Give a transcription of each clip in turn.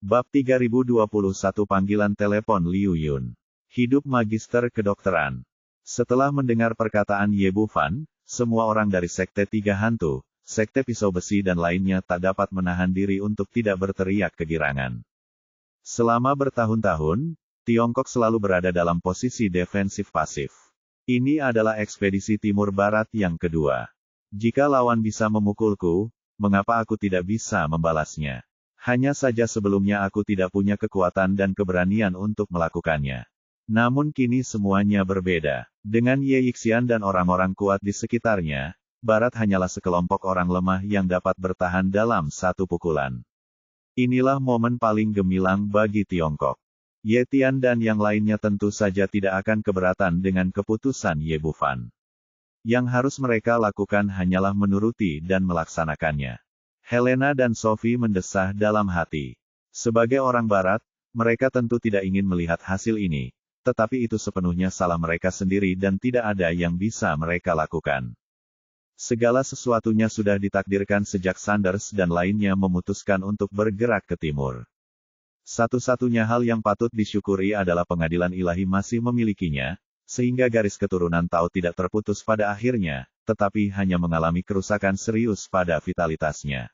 Bab 3021 Panggilan Telepon Liu Yun. Hidup Magister Kedokteran. Setelah mendengar perkataan Ye Bufan, semua orang dari Sekte Tiga Hantu, Sekte Pisau Besi dan lainnya tak dapat menahan diri untuk tidak berteriak kegirangan. Selama bertahun-tahun, Tiongkok selalu berada dalam posisi defensif pasif. Ini adalah ekspedisi Timur Barat yang kedua. Jika lawan bisa memukulku, mengapa aku tidak bisa membalasnya? Hanya saja sebelumnya aku tidak punya kekuatan dan keberanian untuk melakukannya. Namun kini semuanya berbeda. Dengan Ye Yixian dan orang-orang kuat di sekitarnya, Barat hanyalah sekelompok orang lemah yang dapat bertahan dalam satu pukulan. Inilah momen paling gemilang bagi Tiongkok. Ye Tian dan yang lainnya tentu saja tidak akan keberatan dengan keputusan Ye Bufan. Yang harus mereka lakukan hanyalah menuruti dan melaksanakannya. Helena dan Sophie mendesah dalam hati. Sebagai orang Barat, mereka tentu tidak ingin melihat hasil ini, tetapi itu sepenuhnya salah mereka sendiri dan tidak ada yang bisa mereka lakukan. Segala sesuatunya sudah ditakdirkan sejak Sanders dan lainnya memutuskan untuk bergerak ke timur. Satu-satunya hal yang patut disyukuri adalah pengadilan ilahi masih memilikinya, sehingga garis keturunan Tao tidak terputus pada akhirnya, tetapi hanya mengalami kerusakan serius pada vitalitasnya.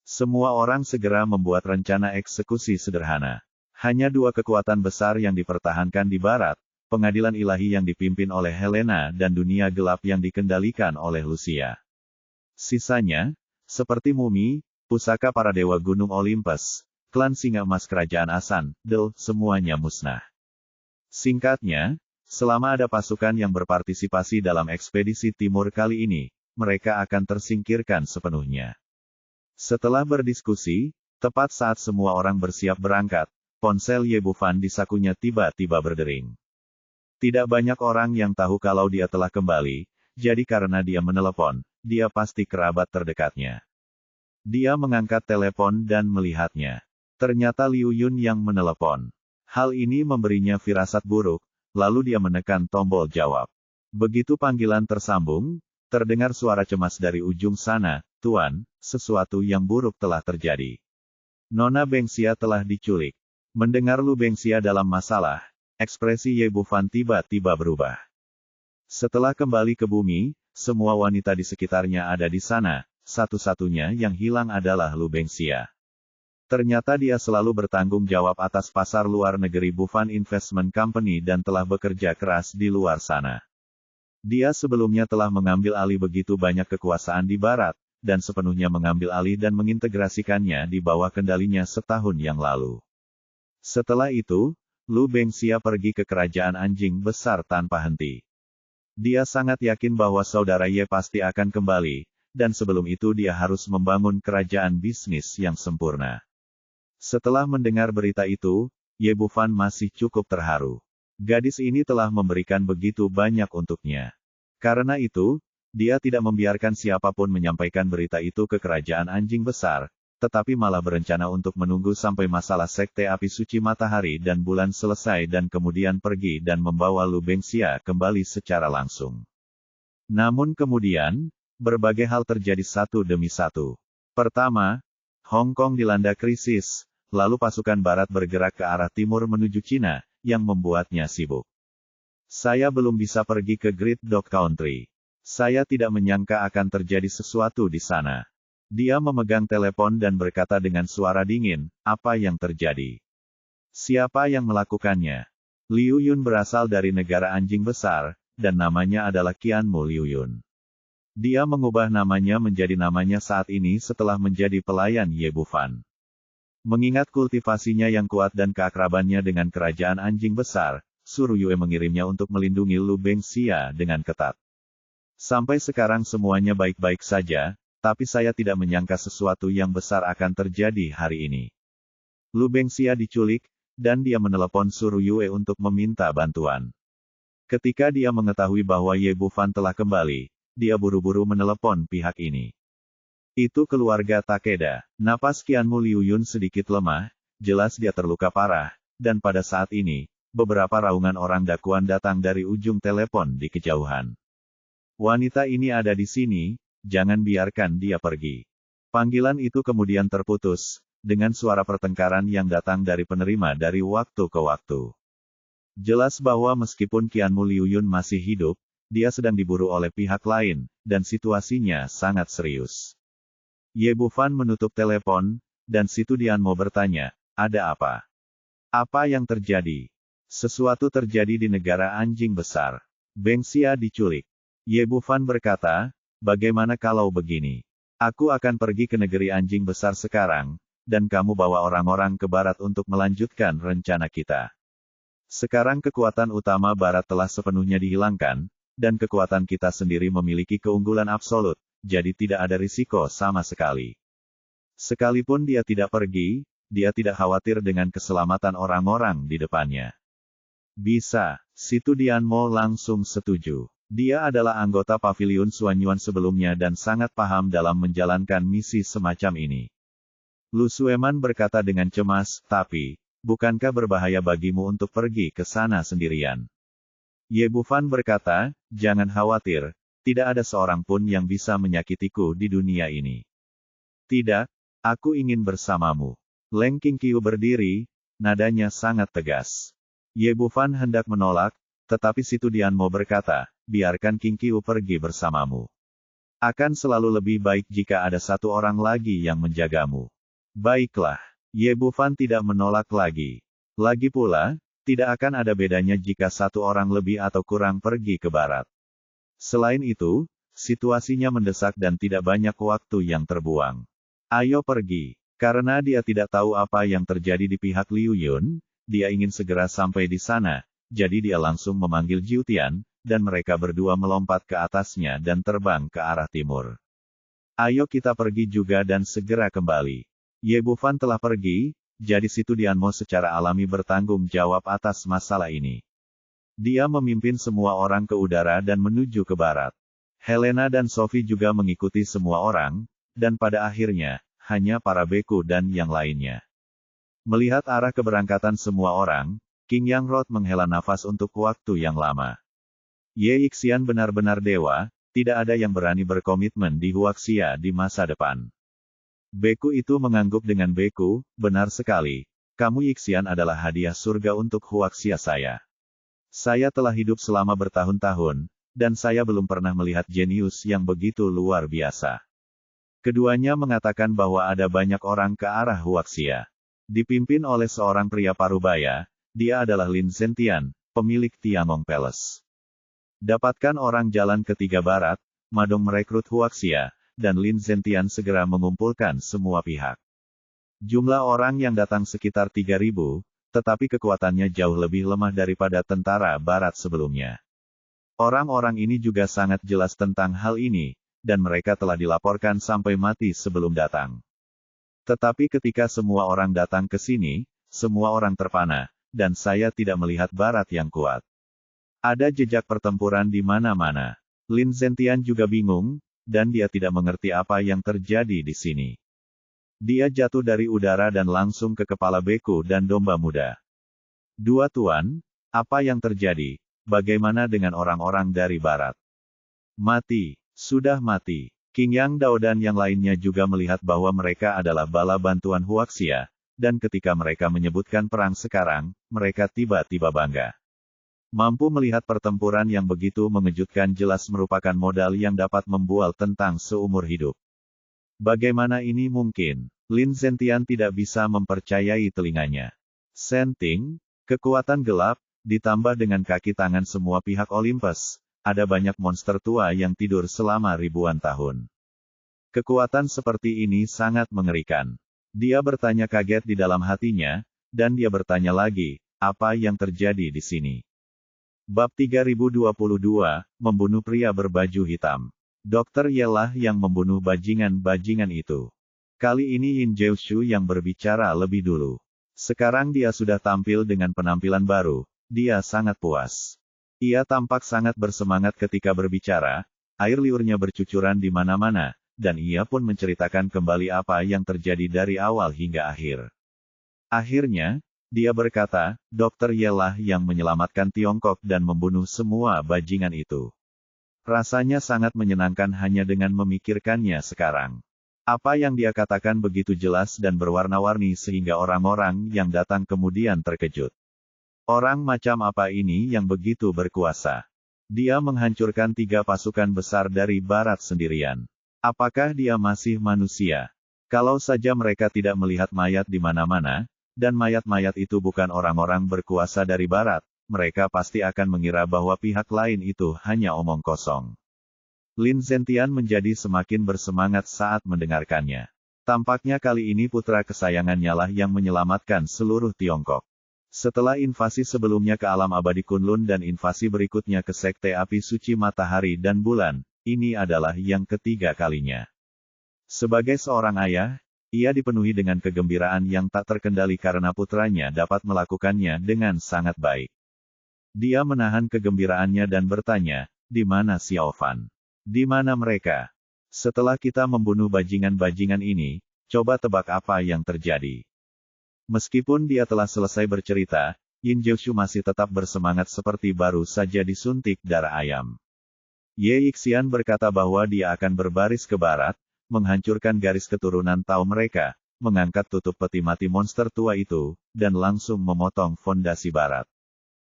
Semua orang segera membuat rencana eksekusi sederhana. Hanya dua kekuatan besar yang dipertahankan di Barat, pengadilan ilahi yang dipimpin oleh Helena dan dunia gelap yang dikendalikan oleh Lucia. Sisanya, seperti mumi, pusaka para dewa Gunung Olympus, klan Singa Emas Kerajaan Asan, semuanya musnah. Singkatnya, selama ada pasukan yang berpartisipasi dalam ekspedisi timur kali ini, mereka akan tersingkirkan sepenuhnya. Setelah berdiskusi, tepat saat semua orang bersiap berangkat, ponsel Ye Bufan di sakunya tiba-tiba berdering. Tidak banyak orang yang tahu kalau dia telah kembali, jadi karena dia menelepon, dia pasti kerabat terdekatnya. Dia mengangkat telepon dan melihatnya. Ternyata Liu Yun yang menelepon. Hal ini memberinya firasat buruk, lalu dia menekan tombol jawab. Begitu panggilan tersambung, terdengar suara cemas dari ujung sana, "Tuan, sesuatu yang buruk telah terjadi. Nona Bengxia telah diculik." Mendengar Lu Bengxia dalam masalah, ekspresi Ye Bufan tiba-tiba berubah. Setelah kembali ke bumi, semua wanita di sekitarnya ada di sana, satu-satunya yang hilang adalah Lu Bengxia. Ternyata dia selalu bertanggung jawab atas pasar luar negeri Bufan Investment Company dan telah bekerja keras di luar sana. Dia sebelumnya telah mengambil alih begitu banyak kekuasaan di Barat, dan sepenuhnya mengambil alih dan mengintegrasikannya di bawah kendalinya setahun yang lalu. Setelah itu, Lu Bengxia pergi ke kerajaan anjing besar tanpa henti. Dia sangat yakin bahwa saudara Ye pasti akan kembali, dan sebelum itu dia harus membangun kerajaan bisnis yang sempurna. Setelah mendengar berita itu, Ye Bufan masih cukup terharu. Gadis ini telah memberikan begitu banyak untuknya. Karena itu, dia tidak membiarkan siapapun menyampaikan berita itu ke kerajaan anjing besar, tetapi malah berencana untuk menunggu sampai masalah Sekte Api Suci Matahari dan Bulan selesai dan kemudian pergi dan membawa Lu Bengxia kembali secara langsung. Namun kemudian, berbagai hal terjadi satu demi satu. Pertama, Hong Kong dilanda krisis, lalu pasukan Barat bergerak ke arah timur menuju Cina, yang membuatnya sibuk. Saya belum bisa pergi ke Great Dog Country. Saya tidak menyangka akan terjadi sesuatu di sana. Dia memegang telepon dan berkata dengan suara dingin, "Apa yang terjadi? Siapa yang melakukannya?" Liu Yun berasal dari negara anjing besar, dan namanya adalah Qianmu Liu Yun. Dia mengubah namanya menjadi namanya saat ini setelah menjadi pelayan Ye Bufan. Mengingat kultivasinya yang kuat dan keakrabannya dengan kerajaan anjing besar, Suru Yue mengirimnya untuk melindungi Lu Bengxia dengan ketat. Sampai sekarang semuanya baik-baik saja, tapi saya tidak menyangka sesuatu yang besar akan terjadi hari ini. Lu Bengxia diculik, dan dia menelepon Suru Yue untuk meminta bantuan. Ketika dia mengetahui bahwa Ye Bufan telah kembali, dia buru-buru menelepon pihak ini. Itu keluarga Takeda. Napas Qianmu Liu Yun sedikit lemah, jelas dia terluka parah, dan pada saat ini, beberapa raungan orang dakwaan datang dari ujung telepon di kejauhan. Wanita ini ada di sini, jangan biarkan dia pergi. Panggilan itu kemudian terputus, dengan suara pertengkaran yang datang dari penerima dari waktu ke waktu. Jelas bahwa meskipun Qianmu Liuyun masih hidup, dia sedang diburu oleh pihak lain, dan situasinya sangat serius. Ye Bufan menutup telepon, dan Si Tudianmo bertanya, ada apa? Apa yang terjadi? Sesuatu terjadi di negara anjing besar. Beng Xia diculik. Ye Bufan berkata, bagaimana kalau begini? Aku akan pergi ke negeri anjing besar sekarang, dan kamu bawa orang-orang ke barat untuk melanjutkan rencana kita. Sekarang kekuatan utama barat telah sepenuhnya dihilangkan, dan kekuatan kita sendiri memiliki keunggulan absolut, jadi tidak ada risiko sama sekali. Sekalipun dia tidak pergi, dia tidak khawatir dengan keselamatan orang-orang di depannya. Bisa, Si Tudianmo langsung setuju. Dia adalah anggota Paviliun Suanyuan sebelumnya dan sangat paham dalam menjalankan misi semacam ini. Lu Sueman berkata dengan cemas, tapi, bukankah berbahaya bagimu untuk pergi ke sana sendirian? Ye Bufan berkata, jangan khawatir, tidak ada seorang pun yang bisa menyakitiku di dunia ini. Tidak, aku ingin bersamamu. Leng Qingqiu berdiri, nadanya sangat tegas. Ye Bufan hendak menolak, tetapi Si Tudianmo berkata, biarkan Qingqiu pergi bersamamu. Akan selalu lebih baik jika ada satu orang lagi yang menjagamu. Baiklah, Ye Bufan tidak menolak lagi. Lagi pula, tidak akan ada bedanya jika satu orang lebih atau kurang pergi ke barat. Selain itu, situasinya mendesak dan tidak banyak waktu yang terbuang. Ayo pergi. Karena dia tidak tahu apa yang terjadi di pihak Liu Yun, dia ingin segera sampai di sana, jadi dia langsung memanggil Jiu Tian, dan mereka berdua melompat ke atasnya dan terbang ke arah timur. Ayo kita pergi juga dan segera kembali. Ye Bufan telah pergi, jadi Si Tudianmo secara alami bertanggung jawab atas masalah ini. Dia memimpin semua orang ke udara dan menuju ke barat. Helena dan Sophie juga mengikuti semua orang, dan pada akhirnya, hanya para beku dan yang lainnya. Melihat arah keberangkatan semua orang, King Yang Rod menghela nafas untuk waktu yang lama. Ye Ixian benar-benar dewa, tidak ada yang berani berkomitmen di Huaxia di masa depan. Beku itu mengangguk dengan beku, benar sekali. Kamu Ixian adalah hadiah surga untuk Huaxia saya. Saya telah hidup selama bertahun-tahun, dan saya belum pernah melihat jenius yang begitu luar biasa. Keduanya mengatakan bahwa ada banyak orang ke arah Huaxia. Dipimpin oleh seorang pria parubaya, dia adalah Lin Zentian, pemilik Tiangong Palace. Dapatkan orang jalan ketiga barat, Madong merekrut Huaxia, dan Lin Zentian segera mengumpulkan semua pihak. Jumlah orang yang datang sekitar 3.000, tetapi kekuatannya jauh lebih lemah daripada tentara barat sebelumnya. Orang-orang ini juga sangat jelas tentang hal ini, dan mereka telah dilaporkan sampai mati sebelum datang. Tetapi ketika semua orang datang ke sini, semua orang terpana, dan saya tidak melihat barat yang kuat. Ada jejak pertempuran di mana-mana. Lin Zentian juga bingung, dan dia tidak mengerti apa yang terjadi di sini. Dia jatuh dari udara dan langsung ke kepala beku dan domba muda. Dua tuan, apa yang terjadi? Bagaimana dengan orang-orang dari barat? Mati. Sudah mati. King Yang Dao dan yang lainnya juga melihat bahwa mereka adalah bala bantuan Huaxia, dan ketika mereka menyebutkan perang sekarang, mereka tiba-tiba bangga. Mampu melihat pertempuran yang begitu mengejutkan jelas merupakan modal yang dapat membual tentang seumur hidup. Bagaimana ini mungkin? Lin Zentian tidak bisa mempercayai telinganya. Senting, kekuatan gelap, ditambah dengan kaki tangan semua pihak Olympus. Ada banyak monster tua yang tidur selama ribuan tahun. Kekuatan seperti ini sangat mengerikan. Dia bertanya kaget di dalam hatinya, dan dia bertanya lagi, apa yang terjadi di sini? Bab 3022, membunuh pria berbaju hitam. Dokter Yelah yang membunuh bajingan-bajingan itu. Kali ini Yin Jiushu yang berbicara lebih dulu. Sekarang dia sudah tampil dengan penampilan baru, dia sangat puas. Ia tampak sangat bersemangat ketika berbicara, air liurnya bercucuran di mana-mana, dan ia pun menceritakan kembali apa yang terjadi dari awal hingga akhir. Akhirnya, dia berkata, Dokter Yelah yang menyelamatkan Tiongkok dan membunuh semua bajingan itu. Rasanya sangat menyenangkan hanya dengan memikirkannya sekarang. Apa yang dia katakan begitu jelas dan berwarna-warni sehingga orang-orang yang datang kemudian terkejut. Orang macam apa ini yang begitu berkuasa? Dia menghancurkan 3 pasukan besar dari barat sendirian. Apakah dia masih manusia? Kalau saja mereka tidak melihat mayat di mana-mana, dan mayat-mayat itu bukan orang-orang berkuasa dari barat, mereka pasti akan mengira bahwa pihak lain itu hanya omong kosong. Lin Zentian menjadi semakin bersemangat saat mendengarkannya. Tampaknya kali ini putra kesayangannya lah yang menyelamatkan seluruh Tiongkok. Setelah invasi sebelumnya ke alam abadi Kunlun dan invasi berikutnya ke Sekte Api Suci Matahari dan Bulan, ini adalah yang ketiga kalinya. Sebagai seorang ayah, ia dipenuhi dengan kegembiraan yang tak terkendali karena putranya dapat melakukannya dengan sangat baik. Dia menahan kegembiraannya dan bertanya, "Di mana Xiao Fan? Di mana mereka? Setelah kita membunuh bajingan-bajingan ini, coba tebak apa yang terjadi." Meskipun dia telah selesai bercerita, Yin Jiushu masih tetap bersemangat seperti baru saja disuntik darah ayam. Ye Yixian berkata bahwa dia akan berbaris ke barat, menghancurkan garis keturunan Tao mereka, mengangkat tutup peti mati monster tua itu, dan langsung memotong fondasi barat.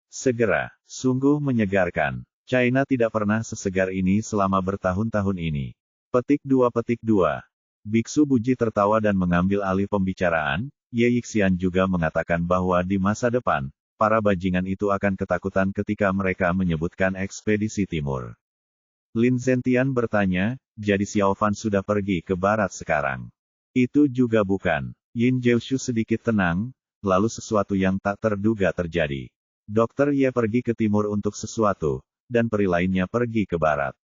Segera, sungguh menyegarkan. China tidak pernah sesegar ini selama bertahun-tahun ini. Petik 2. Biksu Buji tertawa dan mengambil alih pembicaraan. Ye Yixian juga mengatakan bahwa di masa depan, para bajingan itu akan ketakutan ketika mereka menyebutkan ekspedisi timur. Lin Zentian bertanya, jadi Xiao Fan sudah pergi ke barat sekarang? Itu juga bukan. Yin Jiushu sedikit tenang, lalu sesuatu yang tak terduga terjadi. Dokter Ye pergi ke timur untuk sesuatu, dan peri lainnya pergi ke barat.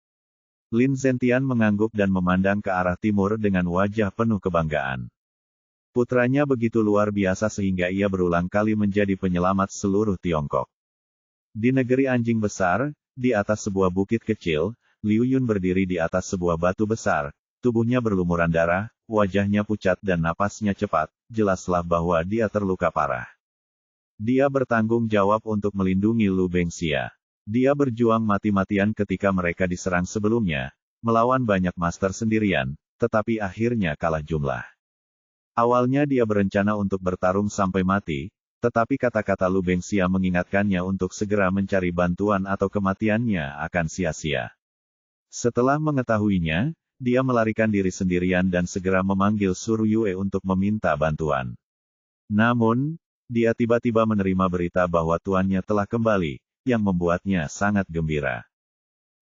Lin Zentian mengangguk dan memandang ke arah timur dengan wajah penuh kebanggaan. Putranya begitu luar biasa sehingga ia berulang kali menjadi penyelamat seluruh Tiongkok. Di negeri anjing besar, di atas sebuah bukit kecil, Liu Yun berdiri di atas sebuah batu besar, tubuhnya berlumuran darah, wajahnya pucat dan napasnya cepat, jelaslah bahwa dia terluka parah. Dia bertanggung jawab untuk melindungi Lu Bengxia. Dia berjuang mati-matian ketika mereka diserang sebelumnya, melawan banyak master sendirian, tetapi akhirnya kalah jumlah. Awalnya dia berencana untuk bertarung sampai mati, tetapi kata-kata Lu Bengxia mengingatkannya untuk segera mencari bantuan atau kematiannya akan sia-sia. Setelah mengetahuinya, dia melarikan diri sendirian dan segera memanggil Suru Yue untuk meminta bantuan. Namun, dia tiba-tiba menerima berita bahwa tuannya telah kembali, yang membuatnya sangat gembira.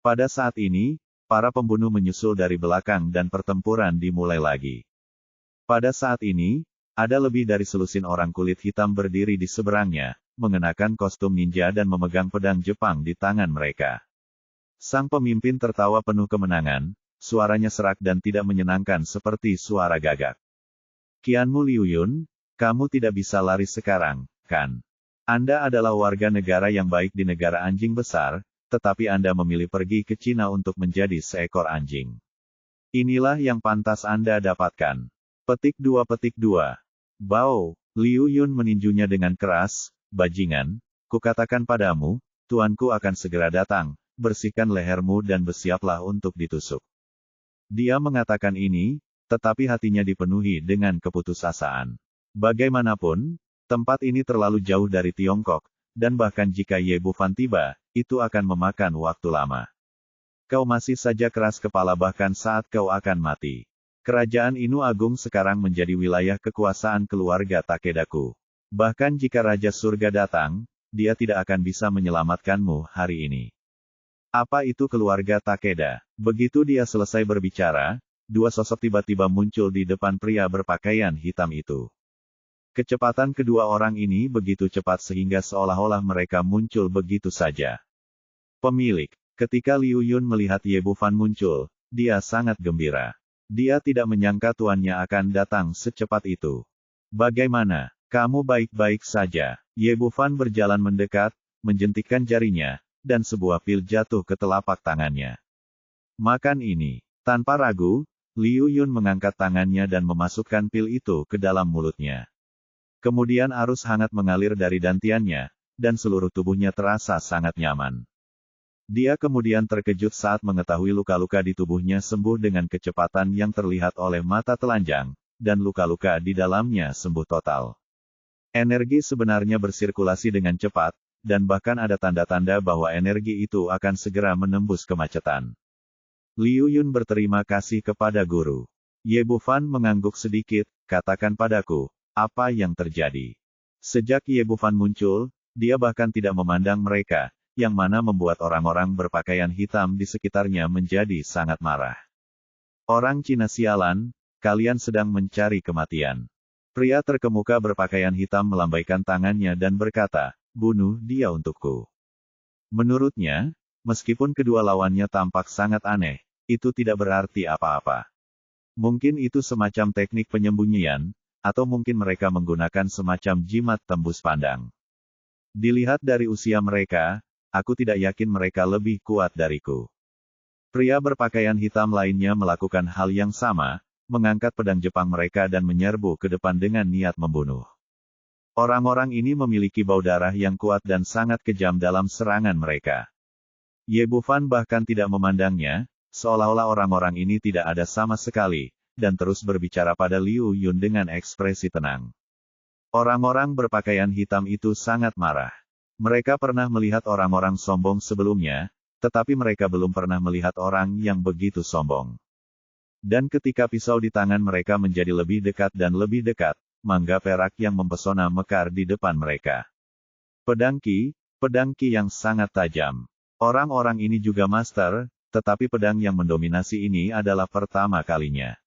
Pada saat ini, para pembunuh menyusul dari belakang dan pertempuran dimulai lagi. Pada saat ini, ada lebih dari selusin orang kulit hitam berdiri di seberangnya, mengenakan kostum ninja dan memegang pedang Jepang di tangan mereka. Sang pemimpin tertawa penuh kemenangan, suaranya serak dan tidak menyenangkan seperti suara gagak. "Qianmu Liu Yun, kamu tidak bisa lari sekarang, kan? Anda adalah warga negara yang baik di negara anjing besar, tetapi Anda memilih pergi ke Cina untuk menjadi seekor anjing. Inilah yang pantas Anda dapatkan." Petik 2. Bao, Liu Yun meninjunya dengan keras, "Bajingan, kukatakan padamu, tuanku akan segera datang, bersihkan lehermu dan bersiaplah untuk ditusuk." Dia mengatakan ini, tetapi hatinya dipenuhi dengan keputusasaan. Bagaimanapun, tempat ini terlalu jauh dari Tiongkok, dan bahkan jika Ye Bufan tiba, itu akan memakan waktu lama. Kau masih saja keras kepala bahkan saat kau akan mati. Kerajaan Inu Agung sekarang menjadi wilayah kekuasaan keluarga Takedaku. Bahkan jika Raja Surga datang, dia tidak akan bisa menyelamatkanmu hari ini. Apa itu keluarga Takeda? Begitu dia selesai berbicara, dua sosok tiba-tiba muncul di depan pria berpakaian hitam itu. Kecepatan kedua orang ini begitu cepat sehingga seolah-olah mereka muncul begitu saja. Pemilik, ketika Liu Yun melihat Ye Bufan muncul, dia sangat gembira. Dia tidak menyangka tuannya akan datang secepat itu. "Bagaimana? Kamu baik-baik saja?" Ye Bufan berjalan mendekat, menjentikkan jarinya, dan sebuah pil jatuh ke telapak tangannya. "Makan ini." Tanpa ragu, Liu Yun mengangkat tangannya dan memasukkan pil itu ke dalam mulutnya. Kemudian arus hangat mengalir dari dantiannya, dan seluruh tubuhnya terasa sangat nyaman. Dia kemudian terkejut saat mengetahui luka-luka di tubuhnya sembuh dengan kecepatan yang terlihat oleh mata telanjang, dan luka-luka di dalamnya sembuh total. Energi sebenarnya bersirkulasi dengan cepat, dan bahkan ada tanda-tanda bahwa energi itu akan segera menembus kemacetan. Liu Yun berterima kasih kepada guru. Ye Bufan mengangguk sedikit, katakan padaku, apa yang terjadi? Sejak Ye Bufan muncul, dia bahkan tidak memandang mereka, yang mana membuat orang-orang berpakaian hitam di sekitarnya menjadi sangat marah. Orang Cina sialan, kalian sedang mencari kematian. Pria terkemuka berpakaian hitam melambaikan tangannya dan berkata, bunuh dia untukku. Menurutnya, meskipun kedua lawannya tampak sangat aneh, itu tidak berarti apa-apa. Mungkin itu semacam teknik penyembunyian, atau mungkin mereka menggunakan semacam jimat tembus pandang. Dilihat dari usia mereka, aku tidak yakin mereka lebih kuat dariku. Pria berpakaian hitam lainnya melakukan hal yang sama, mengangkat pedang Jepang mereka dan menyerbu ke depan dengan niat membunuh. Orang-orang ini memiliki bau darah yang kuat dan sangat kejam dalam serangan mereka. Ye Bufan bahkan tidak memandangnya, seolah-olah orang-orang ini tidak ada sama sekali, dan terus berbicara pada Liu Yun dengan ekspresi tenang. Orang-orang berpakaian hitam itu sangat marah. Mereka pernah melihat orang-orang sombong sebelumnya, tetapi mereka belum pernah melihat orang yang begitu sombong. Dan ketika pisau di tangan mereka menjadi lebih dekat dan lebih dekat, mangga perak yang mempesona mekar di depan mereka. Pedang Ki yang sangat tajam. Orang-orang ini juga master, tetapi pedang yang mendominasi ini adalah pertama kalinya.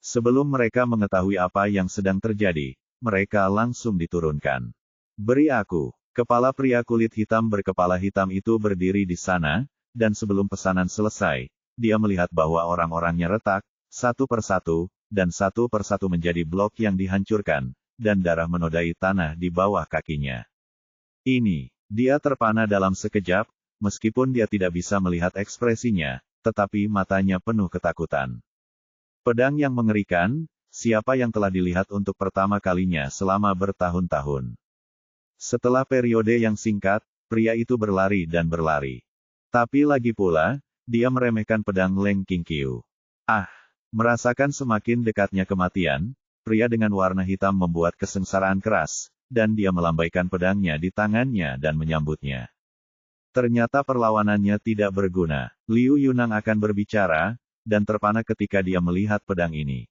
Sebelum mereka mengetahui apa yang sedang terjadi, mereka langsung diturunkan. Beri aku. Kepala pria kulit hitam berkepala hitam itu berdiri di sana, dan sebelum pesanan selesai, dia melihat bahwa orang-orangnya retak, satu persatu, dan satu persatu menjadi blok yang dihancurkan, dan darah menodai tanah di bawah kakinya. Dia terpana dalam sekejap, meskipun dia tidak bisa melihat ekspresinya, tetapi matanya penuh ketakutan. Pedang yang mengerikan, siapa yang telah dilihat untuk pertama kalinya selama bertahun-tahun. Setelah periode yang singkat, pria itu berlari dan berlari. Tapi lagi pula, dia meremehkan pedang Leng Qingqiu. Merasakan semakin dekatnya kematian, pria dengan warna hitam membuat kesengsaraan keras, dan dia melambaikan pedangnya di tangannya dan menyambutnya. Ternyata perlawanannya tidak berguna. Liu Yunang akan berbicara, dan terpana ketika dia melihat pedang ini.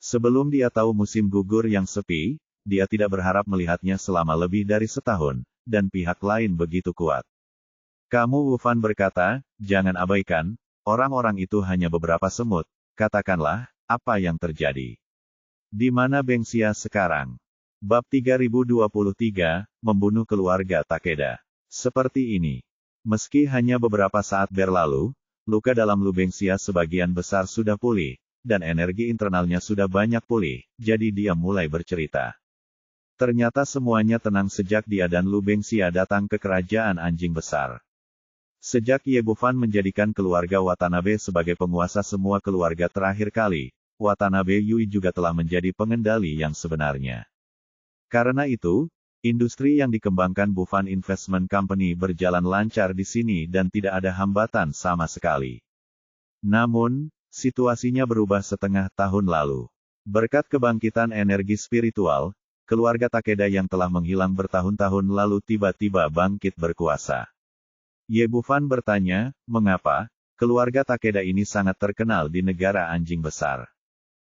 Sebelum dia tahu musim gugur yang sepi, dia tidak berharap melihatnya selama lebih dari setahun, dan pihak lain begitu kuat. Kamu Wu Fan berkata, jangan abaikan, orang-orang itu hanya beberapa semut, katakanlah, apa yang terjadi. Di mana Beng Xia sekarang? Bab 3023, Membunuh Keluarga Takeda. Seperti ini. Meski hanya beberapa saat berlalu, luka dalam Lu Beng Xia sebagian besar sudah pulih, dan energi internalnya sudah banyak pulih, jadi dia mulai bercerita. Ternyata semuanya tenang sejak dia dan Lu Beng Xia datang ke kerajaan anjing besar. Sejak Ye Bufan menjadikan keluarga Watanabe sebagai penguasa semua keluarga terakhir kali, Watanabe Yui juga telah menjadi pengendali yang sebenarnya. Karena itu, industri yang dikembangkan Bufan Investment Company berjalan lancar di sini dan tidak ada hambatan sama sekali. Namun, situasinya berubah setengah tahun lalu. Berkat kebangkitan energi spiritual, keluarga Takeda yang telah menghilang bertahun-tahun lalu tiba-tiba bangkit berkuasa. Ye Bufan bertanya, mengapa? Keluarga Takeda ini sangat terkenal di negara anjing besar.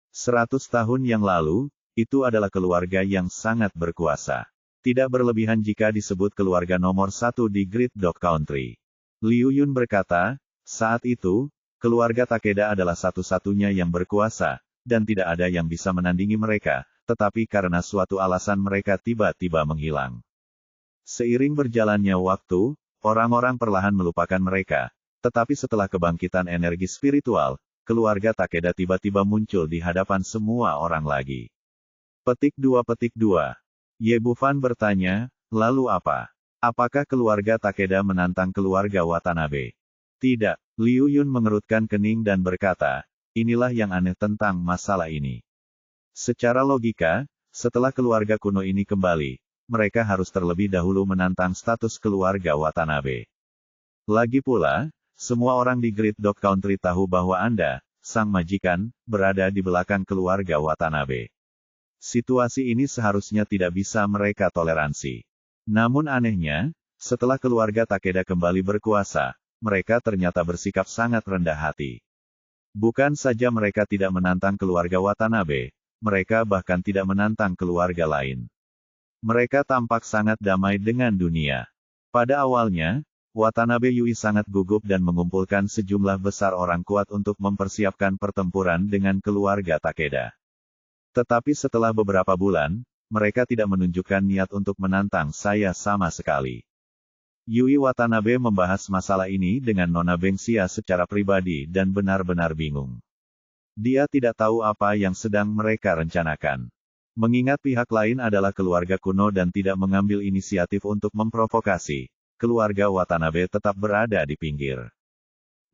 100 tahun yang lalu, itu adalah keluarga yang sangat berkuasa. Tidak berlebihan jika disebut keluarga nomor satu di Great Dog Country. Liu Yun berkata, saat itu, keluarga Takeda adalah satu-satunya yang berkuasa, dan tidak ada yang bisa menandingi mereka, tetapi karena suatu alasan mereka tiba-tiba menghilang. Seiring berjalannya waktu, orang-orang perlahan melupakan mereka, tetapi setelah kebangkitan energi spiritual, keluarga Takeda tiba-tiba muncul di hadapan semua orang lagi. Petik 2. Ye Bufan bertanya, lalu apa? Apakah keluarga Takeda menantang keluarga Watanabe? Tidak, Liu Yun mengerutkan kening dan berkata, inilah yang aneh tentang masalah ini. Secara logika, setelah keluarga kuno ini kembali, mereka harus terlebih dahulu menantang status keluarga Watanabe. Lagi pula, semua orang di Great Dog Country tahu bahwa Anda, sang majikan, berada di belakang keluarga Watanabe. Situasi ini seharusnya tidak bisa mereka toleransi. Namun anehnya, setelah keluarga Takeda kembali berkuasa, mereka ternyata bersikap sangat rendah hati. Bukan saja mereka tidak menantang keluarga Watanabe, mereka bahkan tidak menantang keluarga lain. Mereka tampak sangat damai dengan dunia. Pada awalnya, Watanabe Yui sangat gugup dan mengumpulkan sejumlah besar orang kuat untuk mempersiapkan pertempuran dengan keluarga Takeda. Tetapi setelah beberapa bulan, mereka tidak menunjukkan niat untuk menantang saya sama sekali. Yui Watanabe membahas masalah ini dengan Nona Bengxia secara pribadi dan benar-benar bingung. Dia tidak tahu apa yang sedang mereka rencanakan. Mengingat pihak lain adalah keluarga kuno dan tidak mengambil inisiatif untuk memprovokasi, keluarga Watanabe tetap berada di pinggir.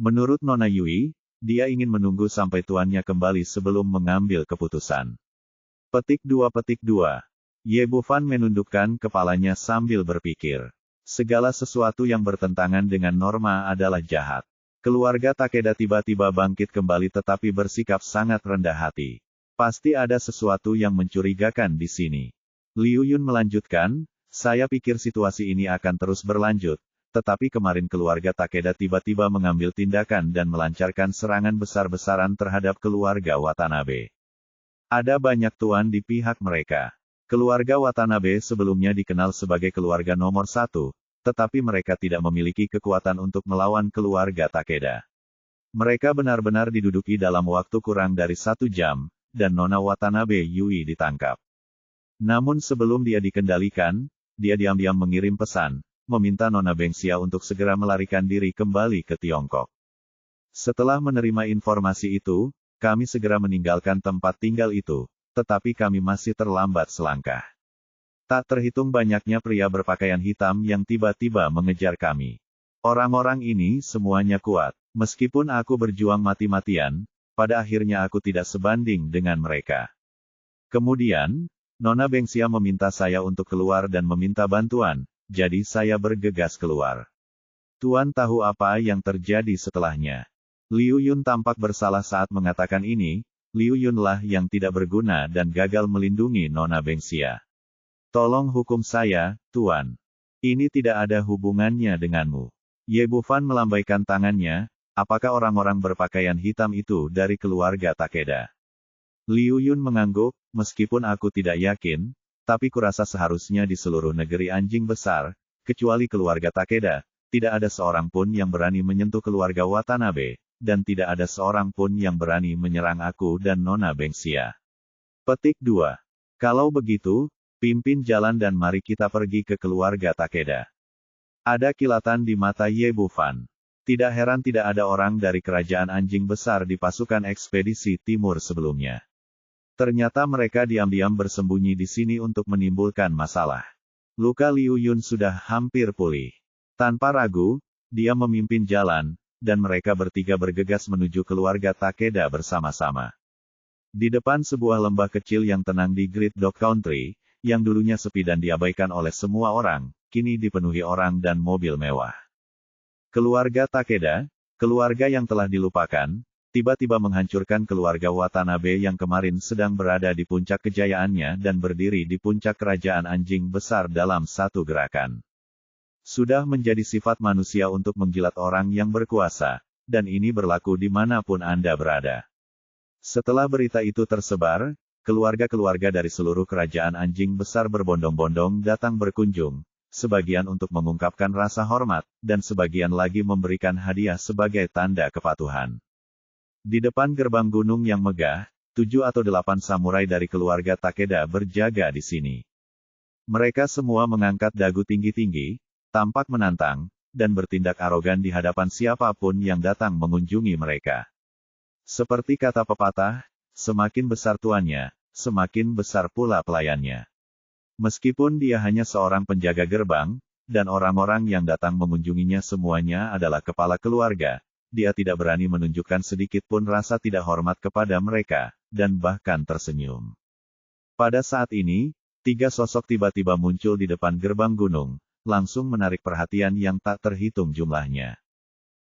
Menurut Nona Yui, dia ingin menunggu sampai tuannya kembali sebelum mengambil keputusan. Petik 2. Ye Bufan menundukkan kepalanya sambil berpikir. Segala sesuatu yang bertentangan dengan norma adalah jahat. Keluarga Takeda tiba-tiba bangkit kembali tetapi bersikap sangat rendah hati. Pasti ada sesuatu yang mencurigakan di sini. Liu Yun melanjutkan, saya pikir situasi ini akan terus berlanjut, tetapi kemarin keluarga Takeda tiba-tiba mengambil tindakan dan melancarkan serangan besar-besaran terhadap keluarga Watanabe. Ada banyak tuan di pihak mereka. Keluarga Watanabe sebelumnya dikenal sebagai keluarga nomor 1, tetapi mereka tidak memiliki kekuatan untuk melawan keluarga Takeda. Mereka benar-benar diduduki dalam waktu kurang dari 1 jam, dan Nona Watanabe Yui ditangkap. Namun sebelum dia dikendalikan, dia diam-diam mengirim pesan, meminta Nona Bengxia untuk segera melarikan diri kembali ke Tiongkok. Setelah menerima informasi itu, kami segera meninggalkan tempat tinggal itu, tetapi kami masih terlambat selangkah. Tak terhitung banyaknya pria berpakaian hitam yang tiba-tiba mengejar kami. Orang-orang ini semuanya kuat, meskipun aku berjuang mati-matian, pada akhirnya aku tidak sebanding dengan mereka. Kemudian, Nona Bengxia meminta saya untuk keluar dan meminta bantuan, jadi saya bergegas keluar. Tuan tahu apa yang terjadi setelahnya. Liu Yun tampak bersalah saat mengatakan ini, Liu Yunlah yang tidak berguna dan gagal melindungi Nona Bengxia. Tolong hukum saya, Tuan. Ini tidak ada hubungannya denganmu. Ye Bufan melambaikan tangannya, apakah orang-orang berpakaian hitam itu dari keluarga Takeda? Liu Yun mengangguk, meskipun aku tidak yakin, tapi kurasa seharusnya di seluruh negeri anjing besar, kecuali keluarga Takeda, tidak ada seorang pun yang berani menyentuh keluarga Watanabe, dan tidak ada seorang pun yang berani menyerang aku dan Nona Bengxia. Petik 2. Kalau begitu, pimpin jalan dan mari kita pergi ke keluarga Takeda. Ada kilatan di mata Ye Bufan. Tidak heran tidak ada orang dari kerajaan anjing besar di pasukan ekspedisi timur sebelumnya. Ternyata mereka diam-diam bersembunyi di sini untuk menimbulkan masalah. Luka Liu Yun sudah hampir pulih. Tanpa ragu, dia memimpin jalan, dan mereka bertiga bergegas menuju keluarga Takeda bersama-sama. Di depan sebuah lembah kecil yang tenang di Great Dog Country, yang dulunya sepi dan diabaikan oleh semua orang, kini dipenuhi orang dan mobil mewah. Keluarga Takeda, keluarga yang telah dilupakan, tiba-tiba menghancurkan keluarga Watanabe yang kemarin sedang berada di puncak kejayaannya dan berdiri di puncak kerajaan anjing besar dalam satu gerakan. Sudah menjadi sifat manusia untuk menjilat orang yang berkuasa, dan ini berlaku dimanapun Anda berada. Setelah berita itu tersebar, keluarga-keluarga dari seluruh kerajaan anjing besar berbondong-bondong datang berkunjung, sebagian untuk mengungkapkan rasa hormat, dan sebagian lagi memberikan hadiah sebagai tanda kepatuhan. Di depan gerbang gunung yang megah, 7 atau 8 samurai dari keluarga Takeda berjaga di sini. Mereka semua mengangkat dagu tinggi-tinggi, tampak menantang, dan bertindak arogan di hadapan siapapun yang datang mengunjungi mereka. Seperti kata pepatah, semakin besar tuannya, semakin besar pula pelayannya. Meskipun dia hanya seorang penjaga gerbang, dan orang-orang yang datang mengunjunginya semuanya adalah kepala keluarga, dia tidak berani menunjukkan sedikit pun rasa tidak hormat kepada mereka, dan bahkan tersenyum. Pada saat ini, 3 sosok tiba-tiba muncul di depan gerbang gunung, langsung menarik perhatian yang tak terhitung jumlahnya.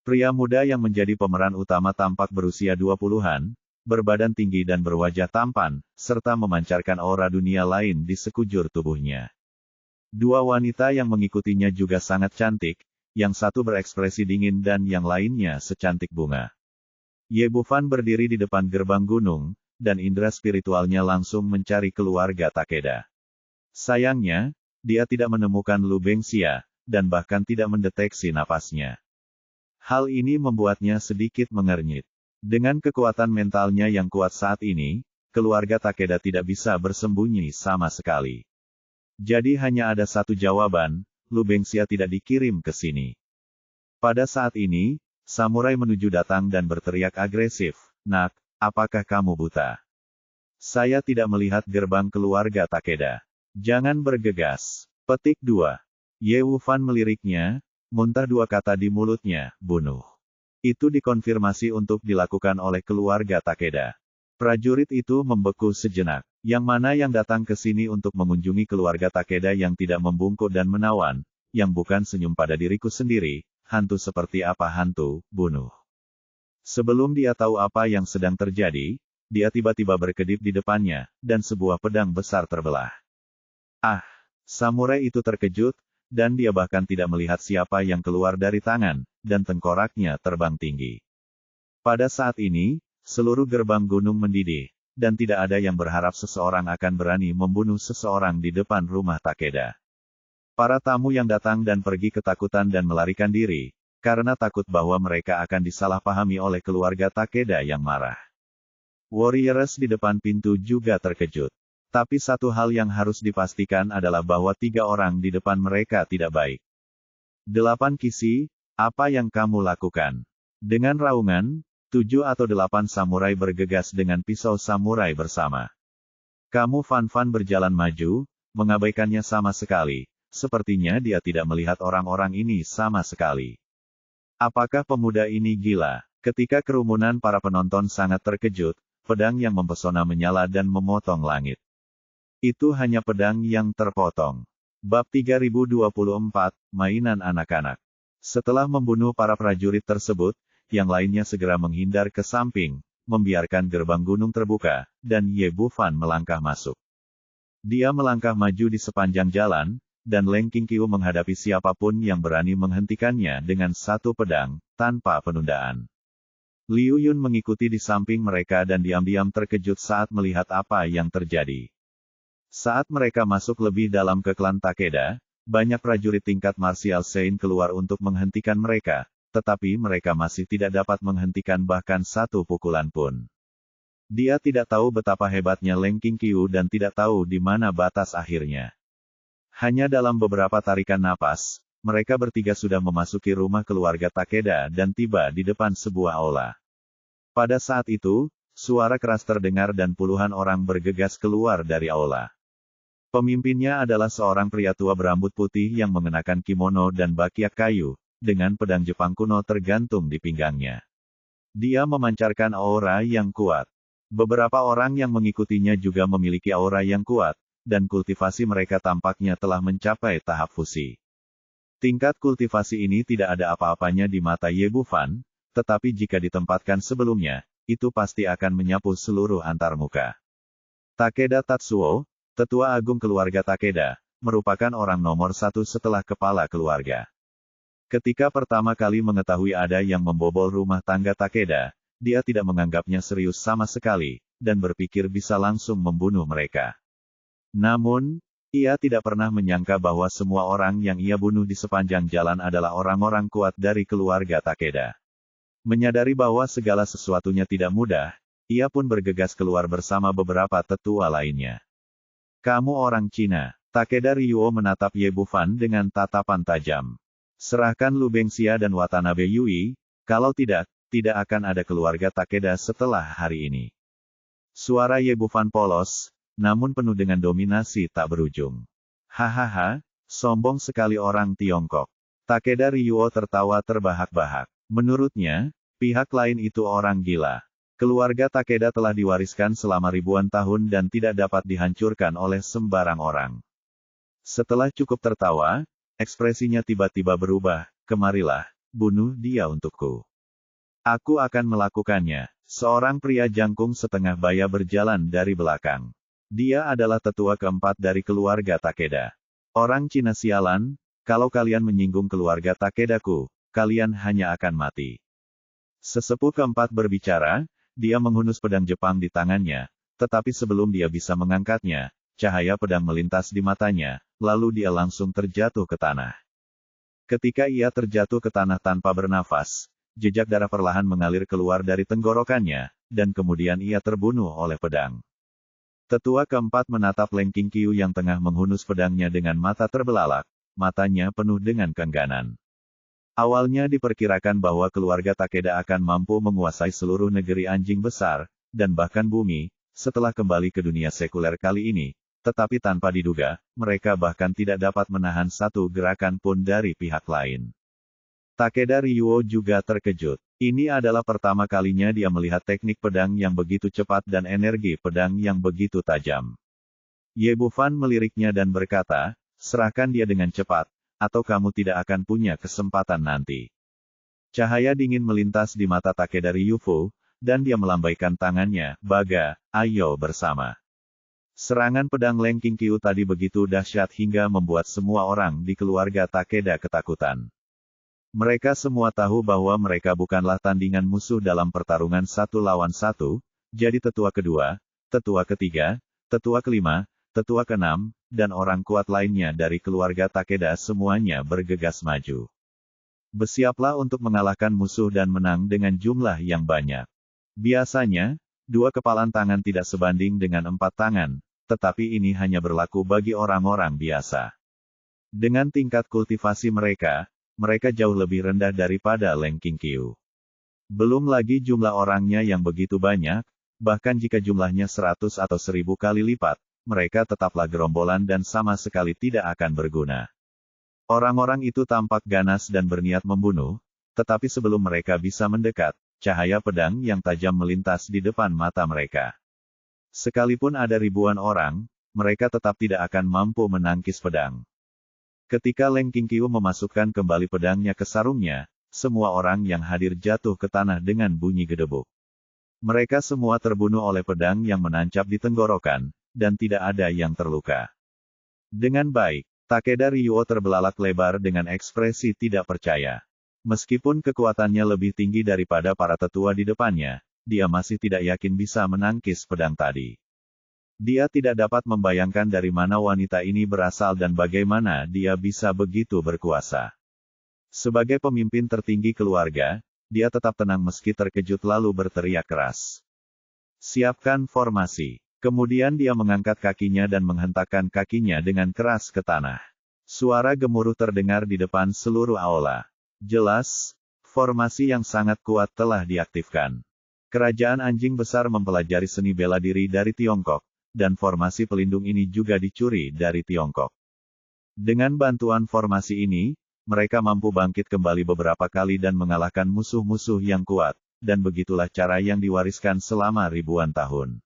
Pria muda yang menjadi pemeran utama tampak berusia 20-an, berbadan tinggi dan berwajah tampan, serta memancarkan aura dunia lain di sekujur tubuhnya. Dua wanita yang mengikutinya juga sangat cantik, yang satu berekspresi dingin dan yang lainnya secantik bunga. Ye Bufan berdiri di depan gerbang gunung, dan indera spiritualnya langsung mencari keluarga Takeda. Sayangnya, dia tidak menemukan Lu Bengxia, dan bahkan tidak mendeteksi napasnya. Hal ini membuatnya sedikit mengernyit. Dengan kekuatan mentalnya yang kuat saat ini, keluarga Takeda tidak bisa bersembunyi sama sekali. Jadi hanya ada satu jawaban, Lu Bengxia tidak dikirim ke sini. Pada saat ini, samurai menuju datang dan berteriak agresif, "Nak, apakah kamu buta? Saya tidak melihat gerbang keluarga Takeda. Jangan bergegas." Petik 2. Ye Wufan meliriknya, muntah dua kata di mulutnya, "Bunuh." Itu dikonfirmasi untuk dilakukan oleh keluarga Takeda. Prajurit itu membeku sejenak. Yang mana yang datang ke sini untuk mengunjungi keluarga Takeda yang tidak membungkuk dan menawan, yang bukan senyum pada diriku sendiri, hantu seperti apa hantu, bunuh. Sebelum dia tahu apa yang sedang terjadi, dia tiba-tiba berkedip di depannya, dan sebuah pedang besar terbelah. Ah! Samurai itu terkejut, dan dia bahkan tidak melihat siapa yang keluar dari tangan, dan tengkoraknya terbang tinggi. Pada saat ini, seluruh gerbang gunung mendidih, dan tidak ada yang berharap seseorang akan berani membunuh seseorang di depan rumah Takeda. Para tamu yang datang dan pergi ketakutan dan melarikan diri, karena takut bahwa mereka akan disalahpahami oleh keluarga Takeda yang marah. Warriors di depan pintu juga terkejut. Tapi satu hal yang harus dipastikan adalah bahwa 3 orang di depan mereka tidak baik. 8 Kisi, apa yang kamu lakukan? Dengan raungan, 7 atau 8 samurai bergegas dengan pisau samurai bersama. Kamu Fan berjalan maju, mengabaikannya sama sekali. Sepertinya dia tidak melihat orang-orang ini sama sekali. Apakah pemuda ini gila? Ketika kerumunan para penonton sangat terkejut, pedang yang mempesona menyala dan memotong langit. Itu hanya pedang yang terpotong. Bab 3024, Mainan Anak-anak. Setelah membunuh para prajurit tersebut, yang lainnya segera menghindar ke samping, membiarkan gerbang gunung terbuka, dan Ye Bufan melangkah masuk. Dia melangkah maju di sepanjang jalan, dan Leng Qingqiu menghadapi siapapun yang berani menghentikannya dengan satu pedang, tanpa penundaan. Liu Yun mengikuti di samping mereka dan diam-diam terkejut saat melihat apa yang terjadi. Saat mereka masuk lebih dalam ke klan Takeda, banyak prajurit tingkat martial Sein keluar untuk menghentikan mereka, tetapi mereka masih tidak dapat menghentikan bahkan satu pukulan pun. Dia tidak tahu betapa hebatnya Leng Qingqiu dan tidak tahu di mana batas akhirnya. Hanya dalam beberapa tarikan napas, mereka bertiga sudah memasuki rumah keluarga Takeda dan tiba di depan sebuah aula. Pada saat itu, suara keras terdengar dan puluhan orang bergegas keluar dari aula. Pemimpinnya adalah seorang pria tua berambut putih yang mengenakan kimono dan bakyak kayu, dengan pedang Jepang kuno tergantung di pinggangnya. Dia memancarkan aura yang kuat. Beberapa orang yang mengikutinya juga memiliki aura yang kuat, dan kultivasi mereka tampaknya telah mencapai tahap fusi. Tingkat kultivasi ini tidak ada apa-apanya di mata Ye Bufan, tetapi jika ditempatkan sebelumnya, itu pasti akan menyapu seluruh antarmuka. Takeda Tatsuo, Tetua Agung Keluarga Takeda, merupakan orang nomor 1 setelah kepala keluarga. Ketika pertama kali mengetahui ada yang membobol rumah tangga Takeda, dia tidak menganggapnya serius sama sekali, dan berpikir bisa langsung membunuh mereka. Namun, ia tidak pernah menyangka bahwa semua orang yang ia bunuh di sepanjang jalan adalah orang-orang kuat dari keluarga Takeda. Menyadari bahwa segala sesuatunya tidak mudah, ia pun bergegas keluar bersama beberapa tetua lainnya. Kamu orang Cina. Takeda Ryuo menatap Ye Bufan dengan tatapan tajam. Serahkan Lu Bengxia dan Watanabe Yui, kalau tidak akan ada keluarga Takeda setelah hari ini. Suara Ye Bufan polos, namun penuh dengan dominasi tak berujung. Hahaha, sombong sekali orang Tiongkok. Takeda Ryuo tertawa terbahak-bahak. Menurutnya, pihak lain itu orang gila. Keluarga Takeda telah diwariskan selama ribuan tahun dan tidak dapat dihancurkan oleh sembarang orang. Setelah cukup tertawa, ekspresinya tiba-tiba berubah, kemarilah, bunuh dia untukku. Aku akan melakukannya. Seorang pria jangkung setengah baya berjalan dari belakang. Dia adalah tetua keempat dari keluarga Takeda. Orang Cina sialan, kalau kalian menyinggung keluarga Takedaku, kalian hanya akan mati. Sesepuh keempat berbicara, dia menghunus pedang Jepang di tangannya, tetapi sebelum dia bisa mengangkatnya, cahaya pedang melintas di matanya, lalu dia langsung terjatuh ke tanah. Ketika ia terjatuh ke tanah tanpa bernafas, jejak darah perlahan mengalir keluar dari tenggorokannya, dan kemudian ia terbunuh oleh pedang. Tetua keempat menatap Leng Qingqiu yang tengah menghunus pedangnya dengan mata terbelalak, matanya penuh dengan keengganan. Awalnya diperkirakan bahwa keluarga Takeda akan mampu menguasai seluruh negeri anjing besar, dan bahkan bumi, setelah kembali ke dunia sekuler kali ini, tetapi tanpa diduga, mereka bahkan tidak dapat menahan satu gerakan pun dari pihak lain. Takeda Ryuo juga terkejut. Ini adalah pertama kalinya dia melihat teknik pedang yang begitu cepat dan energi pedang yang begitu tajam. Ye Bufan meliriknya dan berkata, serahkan dia dengan cepat, atau kamu tidak akan punya kesempatan nanti. Cahaya dingin melintas di mata Takeda Ryuo, dan dia melambaikan tangannya, Baga, ayo bersama. Serangan pedang Leng Qingqiu tadi begitu dahsyat hingga membuat semua orang di keluarga Takeda ketakutan. Mereka semua tahu bahwa mereka bukanlah tandingan musuh dalam pertarungan 1 lawan 1, jadi tetua kedua, tetua ketiga, tetua kelima, tetua keenam, dan orang kuat lainnya dari keluarga Takeda semuanya bergegas maju. Bersiaplah untuk mengalahkan musuh dan menang dengan jumlah yang banyak. Biasanya, 2 kepalan tangan tidak sebanding dengan 4 tangan, tetapi ini hanya berlaku bagi orang-orang biasa. Dengan tingkat kultivasi mereka jauh lebih rendah daripada Leng Qingqiu. Belum lagi jumlah orangnya yang begitu banyak, bahkan jika jumlahnya 100 atau 1000 kali lipat, mereka tetaplah gerombolan dan sama sekali tidak akan berguna. Orang-orang itu tampak ganas dan berniat membunuh, tetapi sebelum mereka bisa mendekat, cahaya pedang yang tajam melintas di depan mata mereka. Sekalipun ada ribuan orang, mereka tetap tidak akan mampu menangkis pedang. Ketika Leng Qingqiu memasukkan kembali pedangnya ke sarungnya, semua orang yang hadir jatuh ke tanah dengan bunyi gedebuk. Mereka semua terbunuh oleh pedang yang menancap di tenggorokan, dan tidak ada yang terluka. Dengan baik, Takeda Ryuo terbelalak lebar dengan ekspresi tidak percaya. Meskipun kekuatannya lebih tinggi daripada para tetua di depannya, dia masih tidak yakin bisa menangkis pedang tadi. Dia tidak dapat membayangkan dari mana wanita ini berasal dan bagaimana dia bisa begitu berkuasa. Sebagai pemimpin tertinggi keluarga, dia tetap tenang meski terkejut lalu berteriak keras. Siapkan formasi. Kemudian dia mengangkat kakinya dan menghentakkan kakinya dengan keras ke tanah. Suara gemuruh terdengar di depan seluruh aula. Jelas, formasi yang sangat kuat telah diaktifkan. Kerajaan anjing besar mempelajari seni bela diri dari Tiongkok, dan formasi pelindung ini juga dicuri dari Tiongkok. Dengan bantuan formasi ini, mereka mampu bangkit kembali beberapa kali dan mengalahkan musuh-musuh yang kuat, dan begitulah cara yang diwariskan selama ribuan tahun.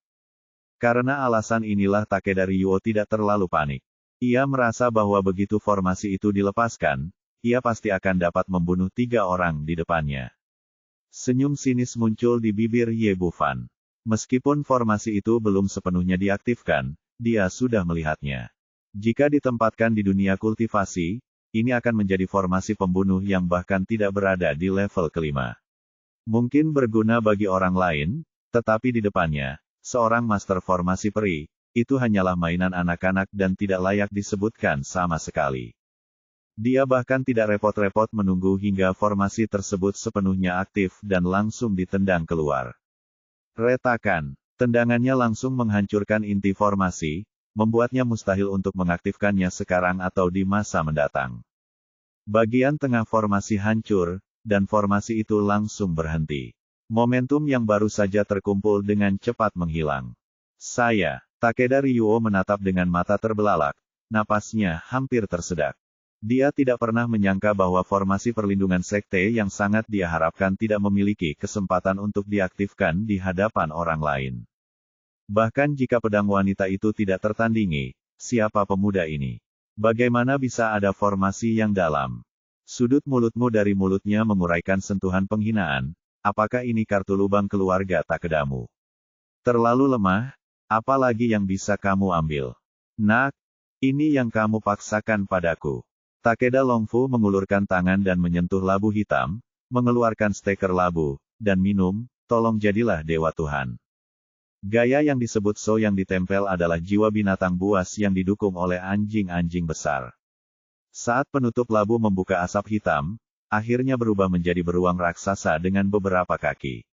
Karena alasan inilah Takeda Ryuo tidak terlalu panik. Ia merasa bahwa begitu formasi itu dilepaskan, ia pasti akan dapat membunuh 3 orang di depannya. Senyum sinis muncul di bibir Ye Bufan. Meskipun formasi itu belum sepenuhnya diaktifkan, dia sudah melihatnya. Jika ditempatkan di dunia kultivasi, ini akan menjadi formasi pembunuh yang bahkan tidak berada di level kelima. Mungkin berguna bagi orang lain, tetapi di depannya, seorang master formasi peri, itu hanyalah mainan anak-anak dan tidak layak disebutkan sama sekali. Dia bahkan tidak repot-repot menunggu hingga formasi tersebut sepenuhnya aktif dan langsung ditendang keluar. Retakan. Tendangannya langsung menghancurkan inti formasi, membuatnya mustahil untuk mengaktifkannya sekarang atau di masa mendatang. Bagian tengah formasi hancur, dan formasi itu langsung berhenti. Momentum yang baru saja terkumpul dengan cepat menghilang. Takeda Ryuo menatap dengan mata terbelalak, napasnya hampir tersedak. Dia tidak pernah menyangka bahwa formasi perlindungan sekte yang sangat dia harapkan tidak memiliki kesempatan untuk diaktifkan di hadapan orang lain. Bahkan jika pedang wanita itu tidak tertandingi, siapa pemuda ini? Bagaimana bisa ada formasi yang dalam? Sudut mulutmu dari mulutnya menguraikan sentuhan penghinaan. Apakah ini kartu lubang keluarga Takedamu? Terlalu lemah, apalagi yang bisa kamu ambil? Nak, ini yang kamu paksakan padaku. Takeda Longfu mengulurkan tangan dan menyentuh labu hitam, mengeluarkan steker labu, dan minum, tolong jadilah dewa Tuhan. Gaya yang disebut So yang ditempel adalah jiwa binatang buas yang didukung oleh anjing-anjing besar. Saat penutup labu membuka asap hitam, akhirnya berubah menjadi beruang raksasa dengan beberapa kaki.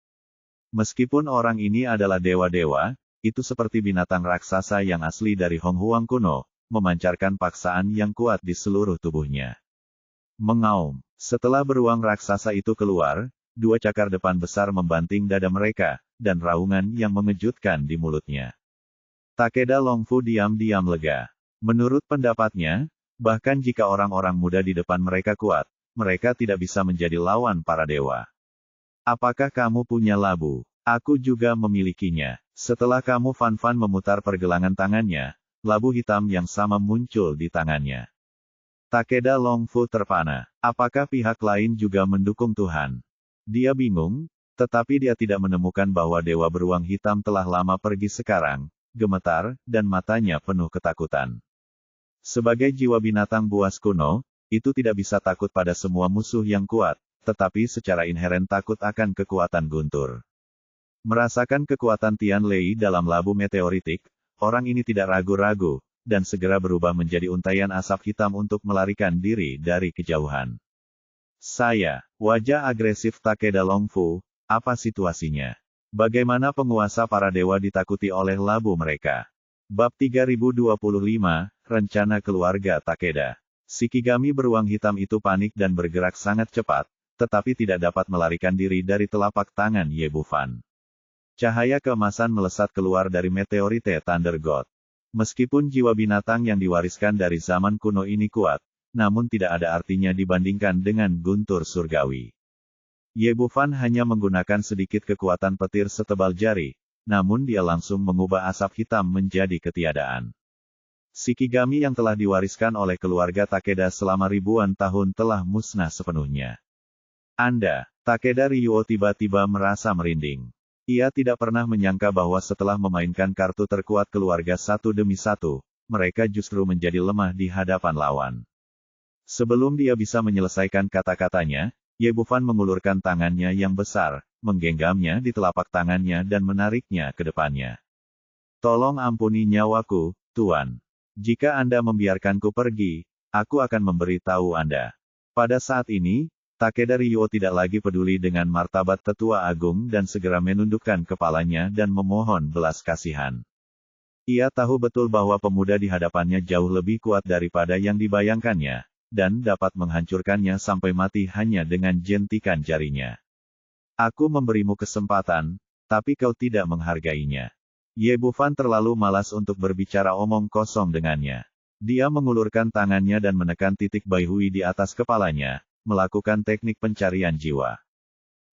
Meskipun orang ini adalah dewa-dewa, itu seperti binatang raksasa yang asli dari Hong Huang kuno, memancarkan paksaan yang kuat di seluruh tubuhnya. Mengaum. Setelah beruang raksasa itu keluar, dua cakar depan besar membanting dada mereka, dan raungan yang mengejutkan di mulutnya. Takeda Longfu diam-diam lega. Menurut pendapatnya, bahkan jika orang-orang muda di depan mereka kuat, mereka tidak bisa menjadi lawan para dewa. Apakah kamu punya labu? Aku juga memilikinya. Setelah kamu Fan memutar pergelangan tangannya, labu hitam yang sama muncul di tangannya. Takeda Longfu terpana. Apakah pihak lain juga mendukung Tuhan? Dia bingung, tetapi dia tidak menemukan bahwa dewa beruang hitam telah lama pergi sekarang, gemetar, dan matanya penuh ketakutan. Sebagai jiwa binatang buas kuno, itu tidak bisa takut pada semua musuh yang kuat, tetapi secara inheren takut akan kekuatan guntur. Merasakan kekuatan Tian Lei dalam labu meteoritik, orang ini tidak ragu-ragu, dan segera berubah menjadi untaian asap hitam untuk melarikan diri dari kejauhan. Wajah agresif Takeda Longfu, apa situasinya? Bagaimana penguasa para dewa ditakuti oleh labu mereka? Bab 3025, Rencana Keluarga Takeda. Shikigami beruang hitam itu panik dan bergerak sangat cepat, tetapi tidak dapat melarikan diri dari telapak tangan Ye Bufan. Cahaya keemasan melesat keluar dari meteorite Thunder God. Meskipun jiwa binatang yang diwariskan dari zaman kuno ini kuat, namun tidak ada artinya dibandingkan dengan guntur surgawi. Ye Bufan hanya menggunakan sedikit kekuatan petir setebal jari, namun dia langsung mengubah asap hitam menjadi ketiadaan. Shikigami yang telah diwariskan oleh keluarga Takeda selama ribuan tahun telah musnah sepenuhnya. Takeda Ryuo tiba-tiba merasa merinding. Ia tidak pernah menyangka bahwa setelah memainkan kartu terkuat keluarga satu demi satu, mereka justru menjadi lemah di hadapan lawan. Sebelum dia bisa menyelesaikan kata-katanya, Ye Bufan mengulurkan tangannya yang besar, menggenggamnya di telapak tangannya dan menariknya ke depannya. Tolong ampuni nyawaku, Tuan. Jika Anda membiarkanku pergi, aku akan memberitahu Anda. Pada saat ini, Takeda Ryuo tidak lagi peduli dengan martabat tetua agung dan segera menundukkan kepalanya dan memohon belas kasihan. Ia tahu betul bahwa pemuda di hadapannya jauh lebih kuat daripada yang dibayangkannya, dan dapat menghancurkannya sampai mati hanya dengan jentikan jarinya. Aku memberimu kesempatan, tapi kau tidak menghargainya. Ye Bufan terlalu malas untuk berbicara omong kosong dengannya. Dia mengulurkan tangannya dan menekan titik Baihui di atas kepalanya, melakukan teknik pencarian jiwa.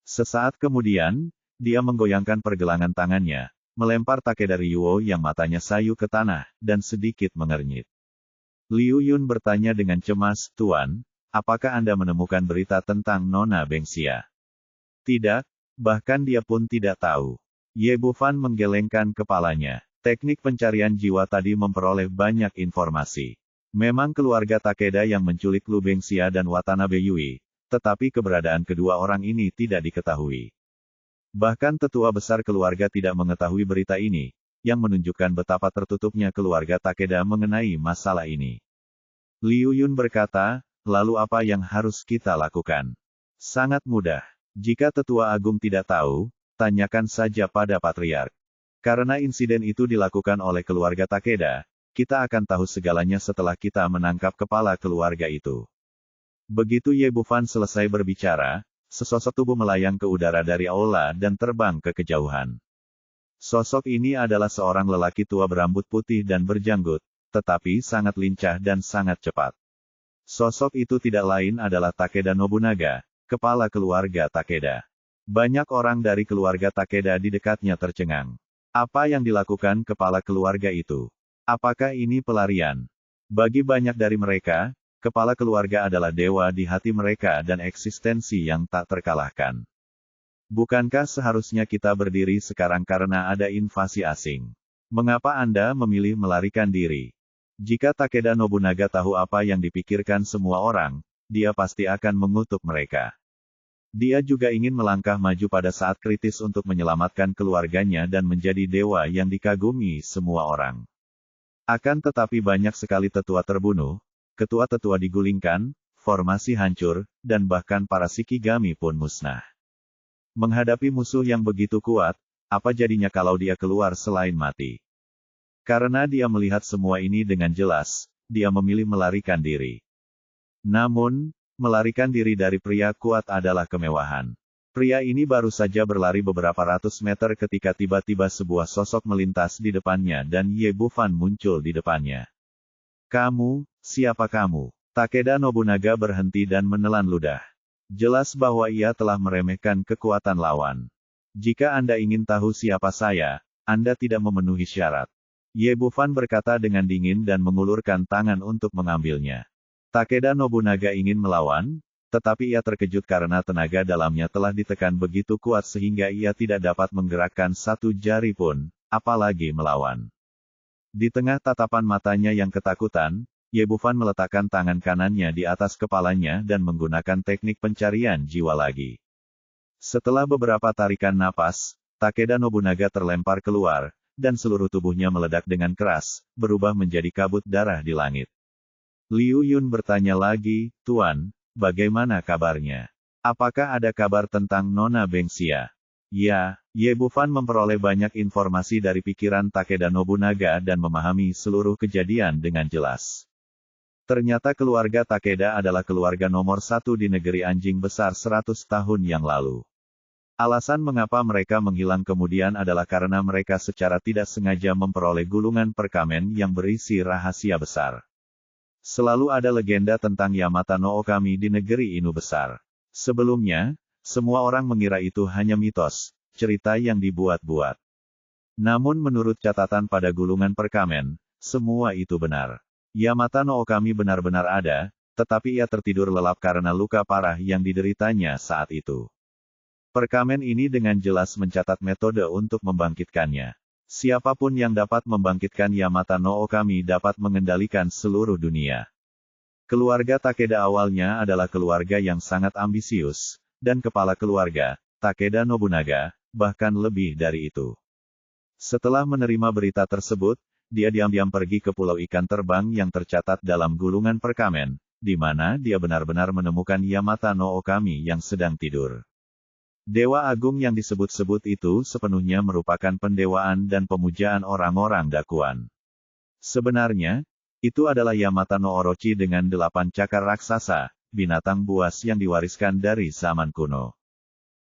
Sesaat kemudian, dia menggoyangkan pergelangan tangannya, melempar Takeda Ryuo yang matanya sayu ke tanah, dan sedikit mengernyit. Liu Yun bertanya dengan cemas, Tuan, apakah Anda menemukan berita tentang Nona Bengxia? Tidak, bahkan dia pun tidak tahu. Ye Bufan menggelengkan kepalanya. Teknik pencarian jiwa tadi memperoleh banyak informasi. Memang keluarga Takeda yang menculik Lu Bengxia dan Watanabe Yui, tetapi keberadaan kedua orang ini tidak diketahui. Bahkan tetua besar keluarga tidak mengetahui berita ini, yang menunjukkan betapa tertutupnya keluarga Takeda mengenai masalah ini. Liu Yun berkata, lalu apa yang harus kita lakukan? Sangat mudah. Jika tetua agung tidak tahu, tanyakan saja pada patriark. Karena insiden itu dilakukan oleh keluarga Takeda, kita akan tahu segalanya setelah kita menangkap kepala keluarga itu. Begitu Ye Bufan selesai berbicara, sesosok tubuh melayang ke udara dari aula dan terbang ke kejauhan. Sosok ini adalah seorang lelaki tua berambut putih dan berjanggut, tetapi sangat lincah dan sangat cepat. Sosok itu tidak lain adalah Takeda Nobunaga, kepala keluarga Takeda. Banyak orang dari keluarga Takeda di dekatnya tercengang. Apa yang dilakukan kepala keluarga itu? Apakah ini pelarian? Bagi banyak dari mereka, kepala keluarga adalah dewa di hati mereka dan eksistensi yang tak terkalahkan. Bukankah seharusnya kita berdiri sekarang karena ada invasi asing? Mengapa Anda memilih melarikan diri? Jika Takeda Nobunaga tahu apa yang dipikirkan semua orang, dia pasti akan mengutuk mereka. Dia juga ingin melangkah maju pada saat kritis untuk menyelamatkan keluarganya dan menjadi dewa yang dikagumi semua orang. Akan tetapi banyak sekali tetua terbunuh, ketua-tetua digulingkan, formasi hancur, dan bahkan para Shikigami pun musnah. Menghadapi musuh yang begitu kuat, apa jadinya kalau dia keluar selain mati? Karena dia melihat semua ini dengan jelas, dia memilih melarikan diri. Namun, melarikan diri dari pria kuat adalah kemewahan. Pria ini baru saja berlari beberapa ratus meter ketika tiba-tiba sebuah sosok melintas di depannya dan Ye Bufan muncul di depannya. Kamu, siapa kamu? Takeda Nobunaga berhenti dan menelan ludah. Jelas bahwa ia telah meremehkan kekuatan lawan. Jika Anda ingin tahu siapa saya, Anda tidak memenuhi syarat. Ye Bufan berkata dengan dingin dan mengulurkan tangan untuk mengambilnya. Takeda Nobunaga ingin melawan, tetapi ia terkejut karena tenaga dalamnya telah ditekan begitu kuat sehingga ia tidak dapat menggerakkan satu jari pun, apalagi melawan. Di tengah tatapan matanya yang ketakutan, Ye Bufan meletakkan tangan kanannya di atas kepalanya dan menggunakan teknik pencarian jiwa lagi. Setelah beberapa tarikan napas, Takeda Nobunaga terlempar keluar, dan seluruh tubuhnya meledak dengan keras, berubah menjadi kabut darah di langit. Liu Yun bertanya lagi, Tuan, bagaimana kabarnya? Apakah ada kabar tentang Nona Bengxia? Ya, Ye Bufan memperoleh banyak informasi dari pikiran Takeda Nobunaga dan memahami seluruh kejadian dengan jelas. Ternyata keluarga Takeda adalah keluarga nomor satu di negeri anjing besar 100 tahun yang lalu. Alasan mengapa mereka menghilang kemudian adalah karena mereka secara tidak sengaja memperoleh gulungan perkamen yang berisi rahasia besar. Selalu ada legenda tentang Yamata no Okami di negeri Inu besar. Sebelumnya, semua orang mengira itu hanya mitos, cerita yang dibuat-buat. Namun menurut catatan pada gulungan perkamen, semua itu benar. Yamata no Okami benar-benar ada, tetapi ia tertidur lelap karena luka parah yang dideritanya saat itu. Perkamen ini dengan jelas mencatat metode untuk membangkitkannya. Siapapun yang dapat membangkitkan Yamata no Okami dapat mengendalikan seluruh dunia. Keluarga Takeda awalnya adalah keluarga yang sangat ambisius, dan kepala keluarga, Takeda Nobunaga, bahkan lebih dari itu. Setelah menerima berita tersebut, dia diam-diam pergi ke pulau ikan terbang yang tercatat dalam gulungan perkamen, di mana dia benar-benar menemukan Yamata no Okami yang sedang tidur. Dewa agung yang disebut-sebut itu sepenuhnya merupakan pendewaan dan pemujaan orang-orang Dakuan. Sebenarnya, itu adalah Yamata no Orochi dengan 8 cakar raksasa, binatang buas yang diwariskan dari zaman kuno.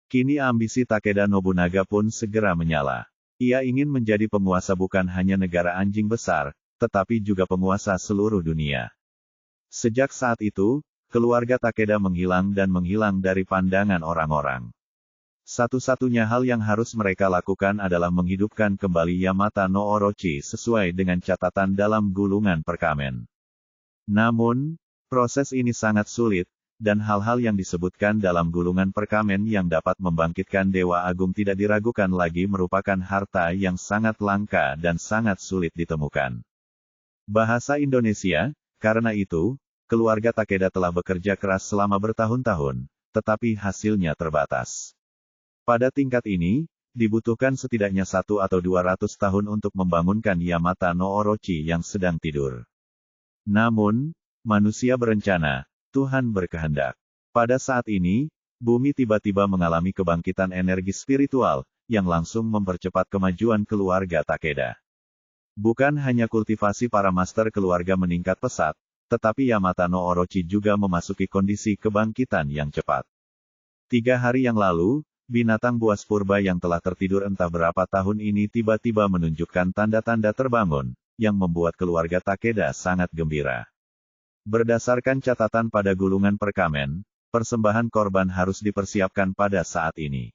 Kini ambisi Takeda Nobunaga pun segera menyala. Ia ingin menjadi penguasa bukan hanya negara anjing besar, tetapi juga penguasa seluruh dunia. Sejak saat itu, keluarga Takeda menghilang dari pandangan orang-orang. Satu-satunya hal yang harus mereka lakukan adalah menghidupkan kembali Yamata no Orochi sesuai dengan catatan dalam gulungan perkamen. Namun, proses ini sangat sulit, dan hal-hal yang disebutkan dalam gulungan perkamen yang dapat membangkitkan Dewa Agung tidak diragukan lagi merupakan harta yang sangat langka dan sangat sulit ditemukan. Bahasa Indonesia, karena itu, keluarga Takeda telah bekerja keras selama bertahun-tahun, tetapi hasilnya terbatas. Pada tingkat ini, dibutuhkan setidaknya 1 atau 200 tahun untuk membangunkan Yamata no Orochi yang sedang tidur. Namun, manusia berencana, Tuhan berkehendak. Pada saat ini, bumi tiba-tiba mengalami kebangkitan energi spiritual, yang langsung mempercepat kemajuan keluarga Takeda. Bukan hanya kultivasi para master keluarga meningkat pesat, tetapi Yamata no Orochi juga memasuki kondisi kebangkitan yang cepat. 3 hari yang lalu, binatang buas purba yang telah tertidur entah berapa tahun ini tiba-tiba menunjukkan tanda-tanda terbangun, yang membuat keluarga Takeda sangat gembira. Berdasarkan catatan pada gulungan perkamen, persembahan korban harus dipersiapkan pada saat ini.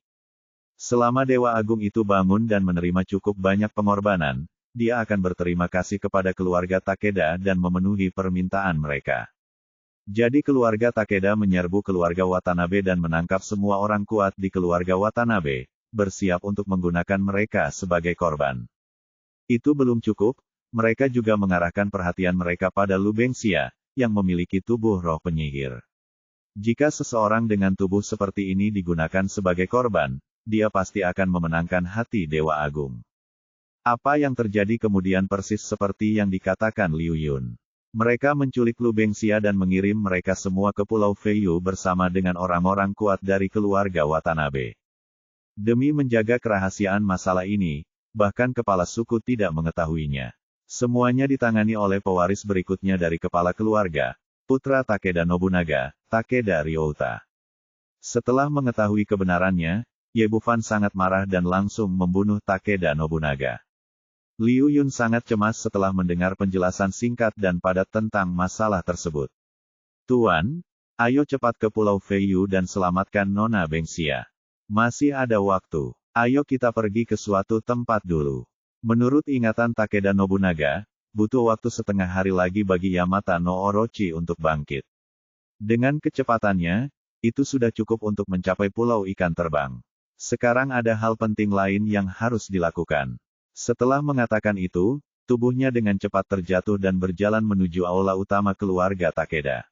Selama Dewa Agung itu bangun dan menerima cukup banyak pengorbanan, dia akan berterima kasih kepada keluarga Takeda dan memenuhi permintaan mereka. Jadi keluarga Takeda menyerbu keluarga Watanabe dan menangkap semua orang kuat di keluarga Watanabe, bersiap untuk menggunakan mereka sebagai korban. Itu belum cukup, mereka juga mengarahkan perhatian mereka pada Lu Bengxia, yang memiliki tubuh roh penyihir. Jika seseorang dengan tubuh seperti ini digunakan sebagai korban, dia pasti akan memenangkan hati Dewa Agung. Apa yang terjadi kemudian persis seperti yang dikatakan Liu Yun. Mereka menculik Lu Bengxia dan mengirim mereka semua ke Pulau Feiyu bersama dengan orang-orang kuat dari keluarga Watanabe. Demi menjaga kerahasiaan masalah ini, bahkan kepala suku tidak mengetahuinya. Semuanya ditangani oleh pewaris berikutnya dari kepala keluarga, putra Takeda Nobunaga, Takeda Ryouta. Setelah mengetahui kebenarannya, Ye Bufan sangat marah dan langsung membunuh Takeda Nobunaga. Liu Yun sangat cemas setelah mendengar penjelasan singkat dan padat tentang masalah tersebut. Tuan, ayo cepat ke Pulau Feiyu dan selamatkan Nona Bengxia. Masih ada waktu. Ayo kita pergi ke suatu tempat dulu. Menurut ingatan Takeda Nobunaga, butuh waktu setengah hari lagi bagi Yamata no Orochi untuk bangkit. Dengan kecepatannya, itu sudah cukup untuk mencapai Pulau Ikan Terbang. Sekarang ada hal penting lain yang harus dilakukan. Setelah mengatakan itu, tubuhnya dengan cepat terjatuh dan berjalan menuju aula utama keluarga Takeda.